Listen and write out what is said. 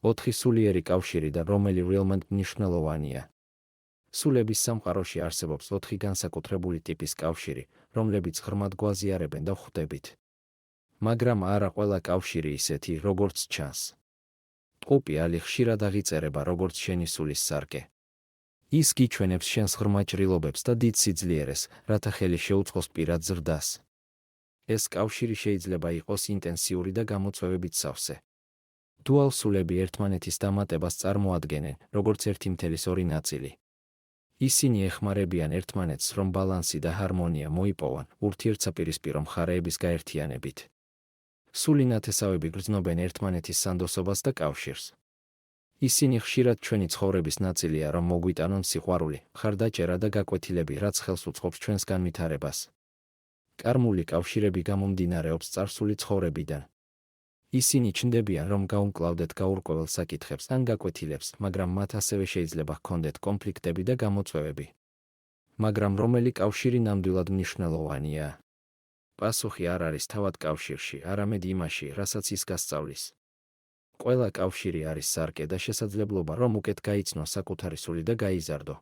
4 სულიერი კავშირი და რომელი რეალურად მნიშვნელოვანია. სულების სამყაროში არსებობს 4 განსაკუთრებული ტიპის კავშირი, რომლებიც ღრმად გვაზიარებენ და ვხვდებით. მაგრამ არა ყველა კავშირი ისეთი, როგორც ჩანს. ტყუპი ალი ხშირად აღიწერება როგორც შენი სულის სარკე. ის გიჩვენებს შენს ღრმა ჭრილობებს და დიდ სიძლიერეს, რათა ხელი შეუწყოს პირად ზრდას. ეს კავშირი შეიძლება იყოს ინტენსიური და გამოწვევებით სავსე. დუალ სულები ერთმანეთის დამატებას წარმოადგენენ, როგორც 1/2 ნაწილი. ისინი ეხმარებიან ერთმანეთს, რომ ბალანსი და ჰარმონია მოიპოვონ ურთიერთსაპირისპირო მხარეების გაერთიანებით. სული ნათესავები გრძნობენ ერთმანეთის სანდოსობას და კავშირს. ისინი ხშირად ჩვენი ცხოვრების ნაწილია, რომ მოგვიტანონ სიყვარული, მხარდაჭერა და გაკვეთილები, რაც ხელს უწყობს ჩვენს განვითარებას. კარმული კავშირები გამომდინარეობს წარსული ცხოვრებიდან. ისინი ჩნდებიან, რომ გაუმკლავდეთ გაურკვეველ საკითხებს ან გაკვეთილებს, მაგრამ მათ ასევე შეიძლება ჰქონდეთ კონფლიქტები და გამოწვევები. მაგრამ რომელი კავშირი ნამდვილად მნიშვნელოვანია? პასუხი არ არის თავად კავშირში, არამედ იმაში, რასაც ის გასწავლის. ყველა კავშირი არის სარკე და შესაძლებლობა, რომ უკეთ გაიცნო საკუთარი სული და გაიზარდო.